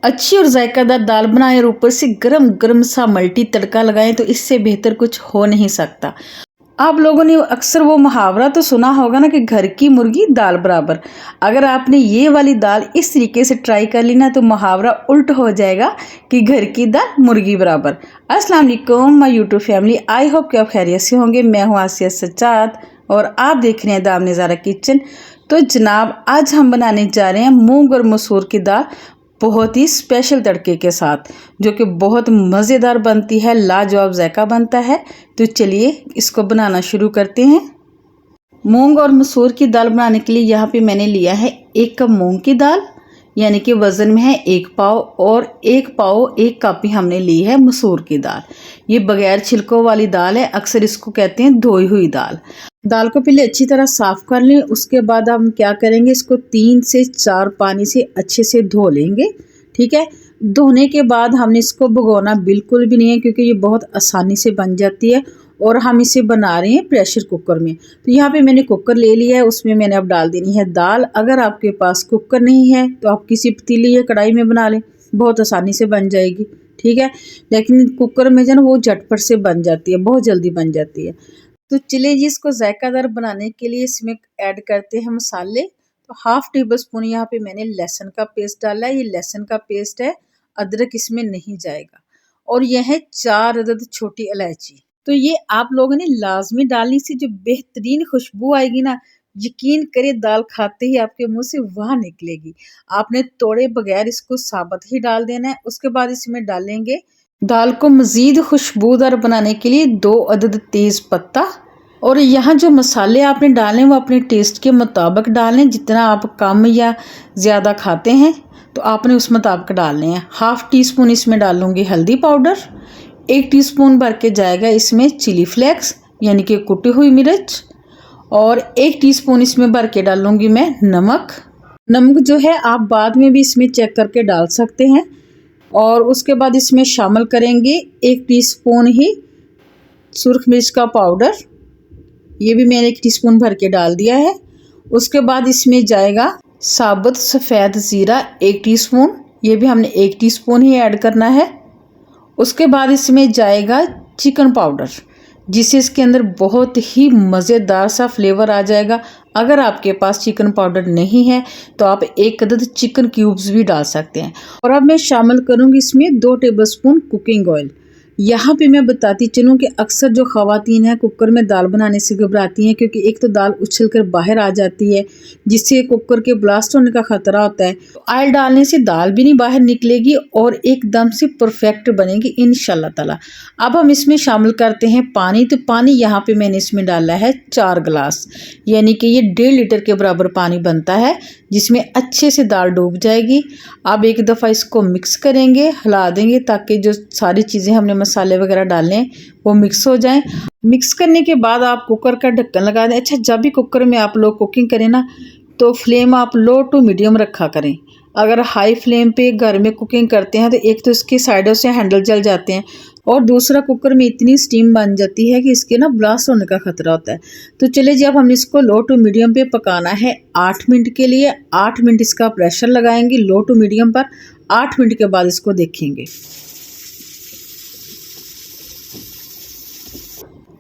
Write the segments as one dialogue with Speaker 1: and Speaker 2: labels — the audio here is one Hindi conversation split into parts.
Speaker 1: अच्छी और जायकादार दाल बनाएं और ऊपर से गरम गरम सा मल्टी तड़का लगाएं तो इससे बेहतर कुछ हो नहीं सकता। आप लोगों ने अक्सर वो मुहावरा तो सुना होगा ना कि घर की मुर्गी दाल बराबर। अगर आपने ये वाली दाल इस तरीके से ट्राई कर ली ना तो मुहावरा उल्ट हो जाएगा कि घर की दाल मुर्गी बराबर। अस्सलाम वालेकुम my YouTube family, I hope कि आप खैरियत से होंगे। मैं हूँ आसिया सज्जाद और आप देख रहे हैं दाम नज़ारा किचन। तो जनाब, आज हम बनाने जा रहे हैं मूंग और मसूर की दाल बहुत ही स्पेशल तड़के के साथ, जो कि बहुत मज़ेदार बनती है, लाजवाब जायका बनता है। तो चलिए इसको बनाना शुरू करते हैं। मूंग और मसूर की दाल बनाने के लिए यहाँ पे मैंने लिया है 1 कप मूंग की दाल, यानी कि वज़न में है 1 पाव, और 1 पाव 1 कप ही हमने ली है मसूर की दाल। ये बगैर छिलकों वाली दाल है, अक्सर इसको कहते हैं धोई हुई दाल। दाल को पहले अच्छी तरह साफ़ कर लें। उसके बाद हम क्या करेंगे, इसको 3 से 4 पानी से अच्छे से धो लेंगे। ठीक है, धोने के बाद हमने इसको भिगोना बिल्कुल भी नहीं है, क्योंकि ये बहुत आसानी से बन जाती है। और हम इसे बना रहे हैं प्रेशर कुकर में। तो यहाँ पे मैंने कुकर ले लिया है, उसमें मैंने अब डाल देनी है दाल। अगर आपके पास कुकर नहीं है तो आप किसी पतीली या कढ़ाई में बना लें, बहुत आसानी से बन जाएगी। ठीक है, लेकिन कुकर में जो ना वो झटपट से बन जाती है, बहुत जल्दी बन जाती है। तो चलिए जी, इसको जायकादार बनाने के लिए इसमें ऐड करते हैं मसाले। तो हाफ टेबल स्पून यहाँ पे मैंने लहसुन का पेस्ट डाला है। ये लहसुन का पेस्ट है, अदरक इसमें नहीं जाएगा। और यह है 4 अदद छोटी इलायची। तो ये आप लोगों ने लाजमी डालनी, से जो बेहतरीन खुशबू आएगी ना, यकीन करिए दाल खाते ही आपके मुंह से वहाँ निकलेगी। आपने तोड़े बगैर इसको साबुत ही डाल देना है। उसके बाद इसमें डालेंगे दाल को मज़ीद खुशबूदार बनाने के लिए 2 अदद तेज़ पत्ता। और यहाँ जो मसाले आपने डालें वो अपने टेस्ट के मुताबिक डालें। जितना आप कम या ज़्यादा खाते हैं तो आपने उस मुताबिक डालने हैं। हाफ टी स्पून इसमें डालूंगी हल्दी पाउडर, 1 टीस्पून भर के जाएगा इसमें चिली फ्लेक्स यानी कि कुटी हुई मिर्च, और 1 टीस्पून इसमें भर के डालूंगी मैं नमक। नमक जो है आप बाद में भी इसमें चेक करके डाल सकते हैं। और उसके बाद इसमें शामिल करेंगे 1 टीस्पून ही सुर्ख मिर्च का पाउडर, ये भी मैंने 1 टीस्पून भर के डाल दिया है। उसके बाद इसमें जाएगा साबुत सफ़ेद ज़ीरा 1 टीस्पून, ये भी हमने 1 टीस्पून ही ऐड करना है। उसके बाद इसमें जाएगा चिकन पाउडर, जिससे इसके अंदर बहुत ही मज़ेदार सा फ्लेवर आ जाएगा। अगर आपके पास चिकन पाउडर नहीं है तो आप 1 अदद चिकन क्यूब्स भी डाल सकते हैं। और अब मैं शामिल करूँगी इसमें 2 टेबलस्पून कुकिंग ऑयल। यहाँ पे मैं बताती चलूँ कि अक्सर जो ख़वातीन हैं कुकर में दाल बनाने से घबराती हैं, क्योंकि एक तो दाल उछल कर बाहर आ जाती है, जिससे कुकर के ब्लास्ट होने का ख़तरा होता है। तो ऑयल डालने से दाल भी नहीं बाहर निकलेगी और एकदम से परफेक्ट बनेगी इंशाल्लाह ताला। अब हम इसमें शामिल करते हैं पानी। तो पानी यहाँ पे मैंने इसमें डाला है 4 गिलास, यानी कि ये 1.5 लीटर के बराबर पानी बनता है, जिसमें अच्छे से दाल डूब जाएगी। अब एक दफ़ा इसको मिक्स करेंगे, हिला देंगे, ताकि जो सारी चीज़ें हमने मसाले वगैरह डाले वो मिक्स हो जाएं। मिक्स करने के बाद आप कुकर का ढक्कन लगा दें। अच्छा, जब भी कुकर में आप लोग कुकिंग करें ना तो फ्लेम आप लो टू मीडियम रखा करें। अगर हाई फ्लेम पे घर में कुकिंग करते हैं तो एक तो इसकी साइडों से हैंडल जल जाते हैं, और दूसरा कुकर में इतनी स्टीम बन जाती है कि इसके ना ब्लास्ट होने का ख़तरा होता है। तो चलिए जी, अब हमने इसको लो टू मीडियम पे पकाना है 8 मिनट के लिए। 8 मिनट इसका प्रेशर लगाएंगे लो टू मीडियम पर। 8 मिनट के बाद इसको देखेंगे।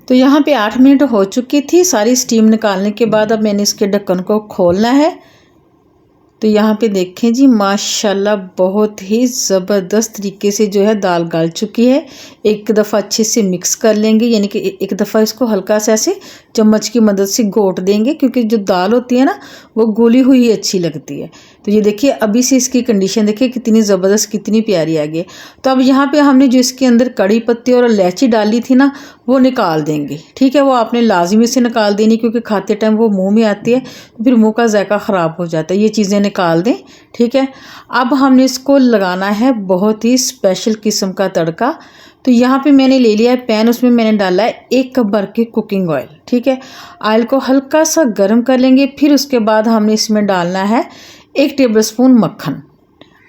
Speaker 1: तो यहाँ पे 8 मिनट हो चुकी थी। सारी स्टीम निकालने के बाद अब मैंने इसके ढक्कन को खोलना है। तो यहाँ पे देखें जी, माशाल्लाह बहुत ही ज़बरदस्त तरीके से जो है दाल गल चुकी है। एक दफ़ा अच्छे से मिक्स कर लेंगे, यानी कि एक दफ़ा इसको हल्का सा ऐसे चम्मच की मदद से घोट देंगे, क्योंकि जो दाल होती है ना वो घुली हुई अच्छी लगती है। तो ये देखिए, अभी से इसकी कंडीशन देखिए कितनी ज़बरदस्त, कितनी प्यारी आ गई। तो अब यहाँ पे हमने जो इसके अंदर कड़ी पत्ती और इलायची डाली थी ना वो निकाल देंगे। ठीक है, वो आपने लाजमी से निकाल देनी, क्योंकि खाते टाइम वो मुंह में आती है तो फिर मुंह का जायका ख़राब हो जाता है। ये चीज़ें निकाल दें। ठीक है, अब हमने इसको लगाना है बहुत ही स्पेशल किस्म का तड़का। तो यहाँ पे मैंने ले लिया है पैन, उसमें मैंने डाला है 1 कप भर के कुकिंग ऑयल। ठीक है, ऑयल को हल्का सा गर्म कर लेंगे। फिर उसके बाद हमने इसमें डालना है 1 टेबलस्पून मक्खन।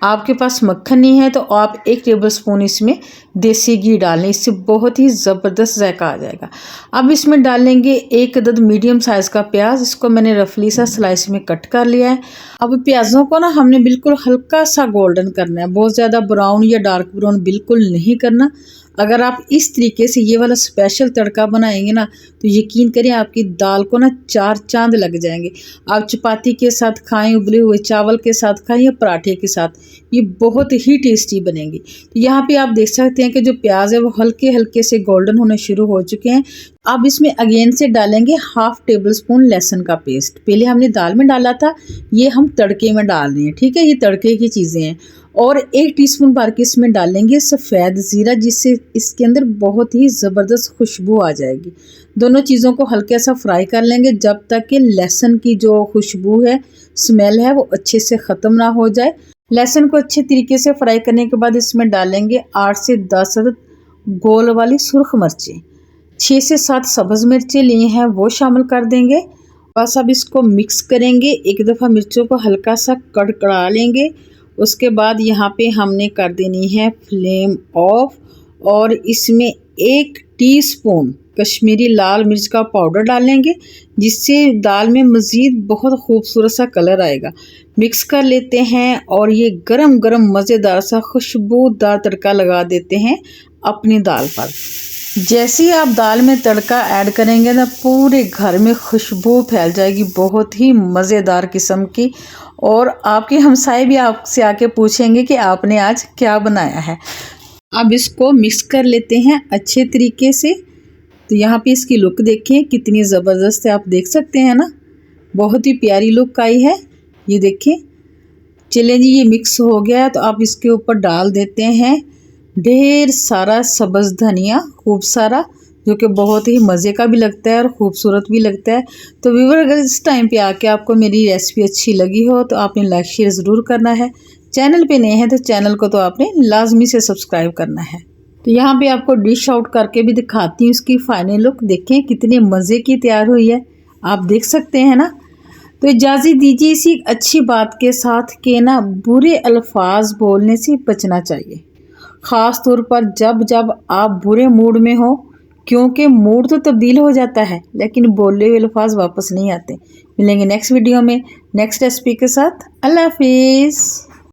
Speaker 1: आपके पास मक्खन नहीं है तो आप 1 टेबलस्पून इसमें देसी घी डाल लें, इससे बहुत ही ज़बरदस्त जायका आ जाएगा। अब इसमें डालेंगे 1 अदद मीडियम साइज़ का प्याज, इसको मैंने रफली सा स्लाइस में कट कर लिया है। अब प्याज़ों को ना हमने बिल्कुल हल्का सा गोल्डन करना है, बहुत ज़्यादा ब्राउन या डार्क ब्राउन बिल्कुल नहीं करना। अगर आप इस तरीके से ये वाला स्पेशल तड़का बनाएंगे ना तो यकीन करें आपकी दाल को ना 4 चांद लग जाएंगे। आप चपाती के साथ खाएं, उबले हुए चावल के साथ खाएं या पराठे के साथ, ये बहुत ही टेस्टी बनेंगी। तो यहाँ पे आप देख सकते हैं कि जो प्याज है वो हल्के हल्के से गोल्डन होने शुरू हो चुके हैं। अब इसमें अगेन से डालेंगे 1/2 टेबलस्पून लहसुन का पेस्ट। पहले हमने दाल में डाला था, ये हम तड़के में डाल रहे हैं, ठीक है, ये तड़के की चीज़ें हैं। और 1 टीस्पून भर के इसमें डालेंगे सफ़ेद ज़ीरा, जिससे इसके अंदर बहुत ही ज़बरदस्त खुशबू आ जाएगी। दोनों चीज़ों को हल्का सा फ्राई कर लेंगे जब तक कि लहसुन की जो खुशबू है, स्मेल है, वो अच्छे से ख़त्म ना हो जाए। लहसुन को अच्छे तरीके से फ्राई करने के बाद इसमें डालेंगे 8 से 10 अदद गोल वाली सुर्ख मिर्चें, 6 से 7 सब्ज़ मिर्चें लिए हैं वो शामिल कर देंगे। बस अब इसको मिक्स करेंगे, एक दफ़ा मिर्चों को हल्का सा कड़कड़ा लेंगे। उसके बाद यहाँ पे हमने कर देनी है फ्लेम ऑफ और इसमें 1 टीस्पून कश्मीरी लाल मिर्च का पाउडर डालेंगे, जिससे दाल में मज़ीद बहुत खूबसूरत सा कलर आएगा। मिक्स कर लेते हैं और ये गरम गरम मज़ेदार सा खुशबूदार तड़का लगा देते हैं अपनी दाल पर। जैसे ही आप दाल में तड़का ऐड करेंगे ना पूरे घर में खुशबू फैल जाएगी, बहुत ही मज़ेदार किस्म की। और आपके हमसाए भी आपसे आके पूछेंगे कि आपने आज क्या बनाया है। अब इसको मिक्स कर लेते हैं अच्छे तरीके से। तो यहाँ पे इसकी लुक देखें कितनी ज़बरदस्त है, आप देख सकते हैं ना, बहुत ही प्यारी लुक आई है, ये देखें। चलें जी, ये मिक्स हो गया है तो आप इसके ऊपर डाल देते हैं ढेर सारा सब्ज़ धनिया, खूब सारा, जो कि बहुत ही मज़े का भी लगता है और ख़ूबसूरत भी लगता है। तो व्यूअर, अगर इस टाइम पे आके आपको मेरी रेसिपी अच्छी लगी हो तो आपने लाइक शेयर ज़रूर करना है। चैनल पे नए हैं तो चैनल को तो आपने लाजमी से सब्सक्राइब करना है। तो यहाँ पे आपको डिश आउट करके भी दिखाती हूँ इसकी फाइनल लुक, देखें कितने मज़े की तैयार हुई है, आप देख सकते हैं ना। तो इजाज़त दीजिए इसी अच्छी बात के साथ कि ना बुरे अल्फाज बोलने से बचना चाहिए, ख़ास तौर पर जब जब आप बुरे मूड में हो, क्योंकि मूड तो तब्दील हो जाता है लेकिन बोले हुए अल्फाज वापस नहीं आते। मिलेंगे नेक्स्ट वीडियो में नेक्स्ट रेसिपी के साथ। अल्लाह हाफिज़।